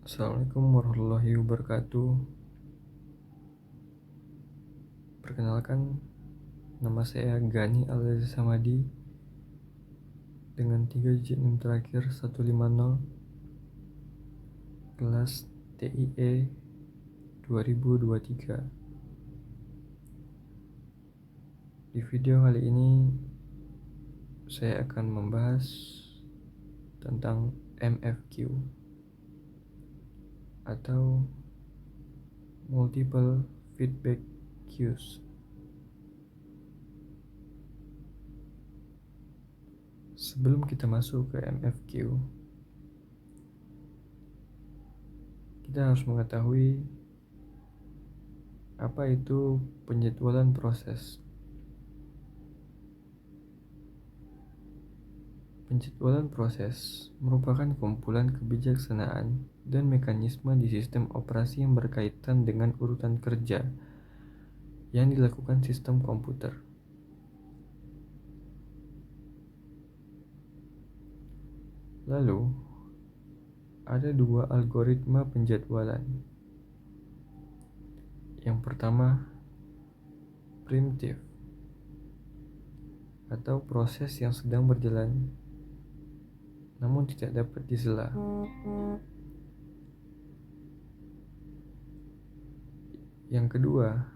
Assalamualaikum warahmatullahi wabarakatuh. Perkenalkan, nama saya Gani Al Samadi dengan 3 digit NIM terakhir 150, kelas TIE 2023. Di video kali ini saya akan membahas tentang MFQ atau Multiple Feedback Cues. Sebelum kita masuk ke MFQ, kita harus mengetahui apa itu penjadwalan proses. Penjadwalan proses merupakan kumpulan kebijaksanaan dan mekanisme di sistem operasi yang berkaitan dengan urutan kerja yang dilakukan sistem komputer. Lalu, ada dua algoritma penjadwalan. Yang pertama, primitif atau proses yang sedang berjalan namun tidak dapat disela. Yang kedua,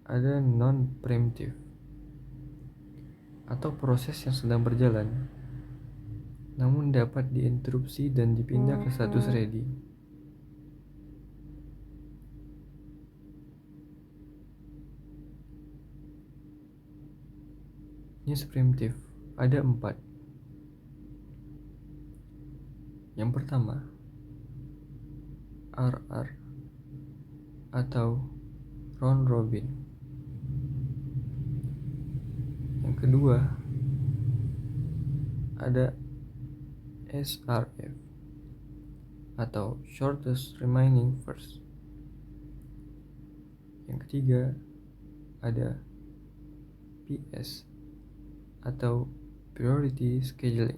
ada non-primitif atau proses yang sedang berjalan namun dapat diinterupsi dan dipindah ke status ready. Jenis primitif ada 4. Yang pertama, RR atau round robin. Yang kedua, ada SRF atau shortest remaining first. Yang ketiga, ada PS atau priority scheduling.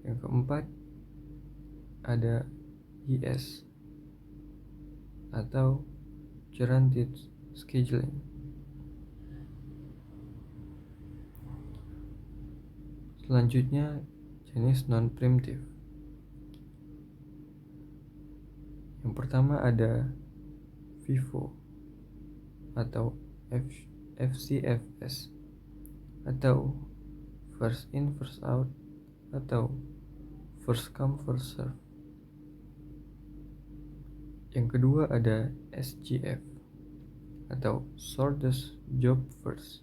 Yang keempat, ada ES atau guaranteed scheduling. Selanjutnya, jenis non-primitif. Yang pertama ada FIFO atau FCFS atau first in first out atau first come first serve. Yang kedua ada SGF atau shortest job first.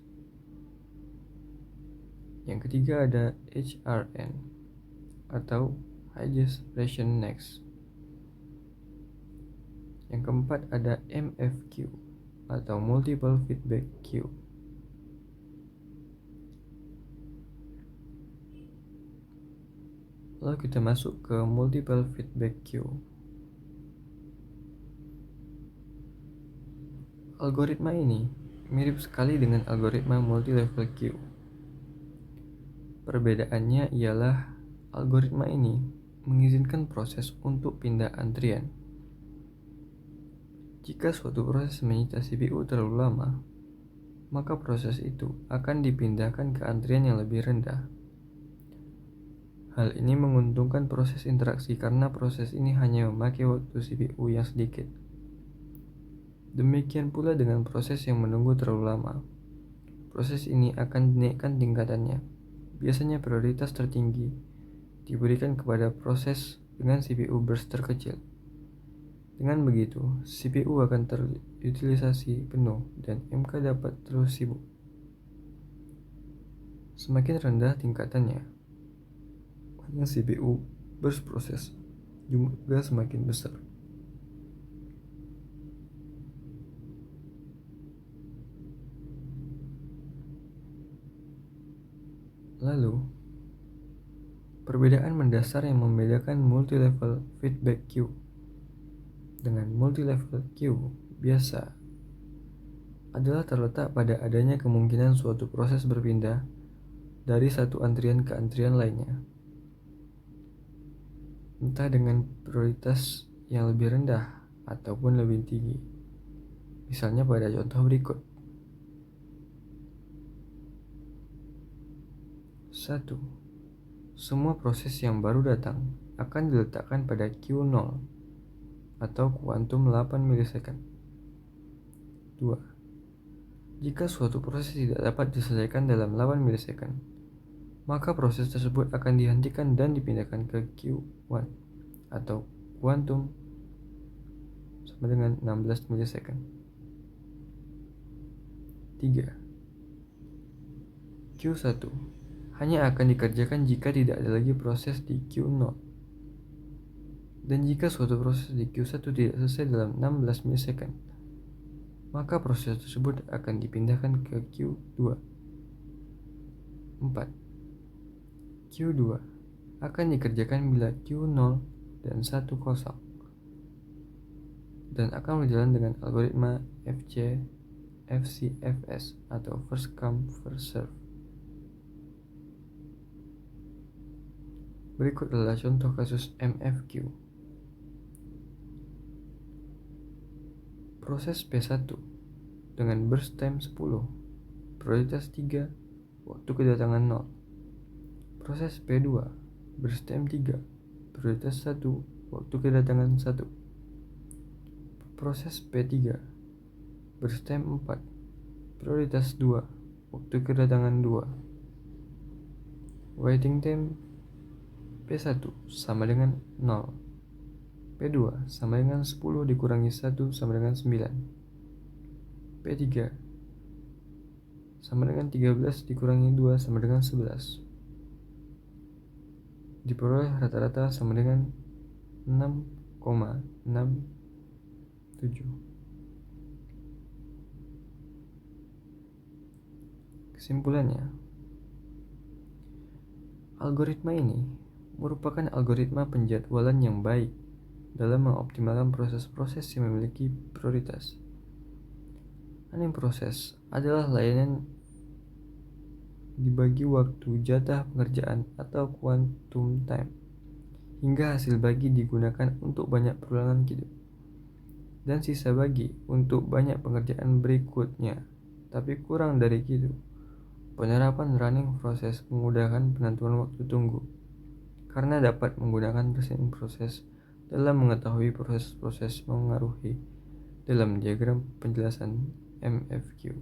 Yang ketiga ada HRN atau highest ration next. Yang keempat ada MFQ atau multiple feedback queue. Lalu kita masuk ke multiple feedback queue. Algoritma ini mirip sekali dengan algoritma multi-level queue. Perbedaannya ialah algoritma ini mengizinkan proses untuk pindah antrian. Jika suatu proses menyita CPU terlalu lama, maka proses itu akan dipindahkan ke antrian yang lebih rendah. Hal ini menguntungkan proses interaksi karena proses ini hanya memakai waktu CPU yang sedikit. Demikian pula dengan proses yang menunggu terlalu lama. Proses ini akan dinaikkan tingkatannya. Biasanya prioritas tertinggi diberikan kepada proses dengan CPU burst terkecil. Dengan begitu, CPU akan terutilisasi penuh dan MK dapat terus sibuk. Semakin rendah tingkatannya, CPU burst proses juga semakin besar. Lalu, perbedaan mendasar yang membedakan multi-level feedback queue dengan multi-level queue biasa adalah terletak pada adanya kemungkinan suatu proses berpindah dari satu antrian ke antrian lainnya, entah dengan prioritas yang lebih rendah ataupun lebih tinggi. Misalnya pada contoh berikut. 1. Semua proses yang baru datang akan diletakkan pada Q0 atau kuantum 8 milisecond. 2. Jika suatu proses tidak dapat diselesaikan dalam 8 milisecond, maka proses tersebut akan dihentikan dan dipindahkan ke Q1 atau kuantum sama dengan 16 milisecond. 3. Q1 hanya akan dikerjakan jika tidak ada lagi proses di Q0. Dan jika suatu proses di Q1 tidak selesai dalam 16 milisecond, maka proses tersebut akan dipindahkan ke Q2. 4. Q2 akan dikerjakan bila Q0 dan 1 kosong, dan akan berjalan dengan algoritma FCFS atau first come first serve. Berikut adalah contoh kasus MFQ. Proses P1 dengan burst time 10, prioritas 3, waktu kedatangan 0. Proses P2, burst time 3, prioritas 1, waktu kedatangan 1. Proses P3, burst time 4, prioritas 2, waktu kedatangan 2. Waiting time P1 sama dengan 0. P2 sama dengan 10 dikurangi 1 sama dengan 9. P3 sama dengan 13 dikurangi 2 sama dengan 11. Diperoleh rata-rata sama dengan 6,67. Kesimpulannya, algoritma ini merupakan algoritma penjadwalan yang baik dalam mengoptimalkan proses-proses yang memiliki prioritas. Running process adalah layanan dibagi waktu jatah pengerjaan atau quantum time, hingga hasil bagi digunakan untuk banyak perulangan hidup, dan sisa bagi untuk banyak pengerjaan berikutnya, tapi kurang dari itu. Penerapan running process memudahkan penentuan waktu tunggu, karena dapat menggunakan mesin proses dalam mengetahui proses-proses mengaruhi dalam diagram penjelasan MFQ.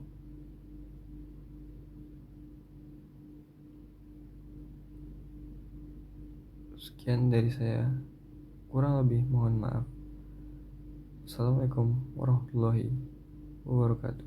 Sekian dari saya, kurang lebih mohon maaf. Assalamualaikum warahmatullahi wabarakatuh.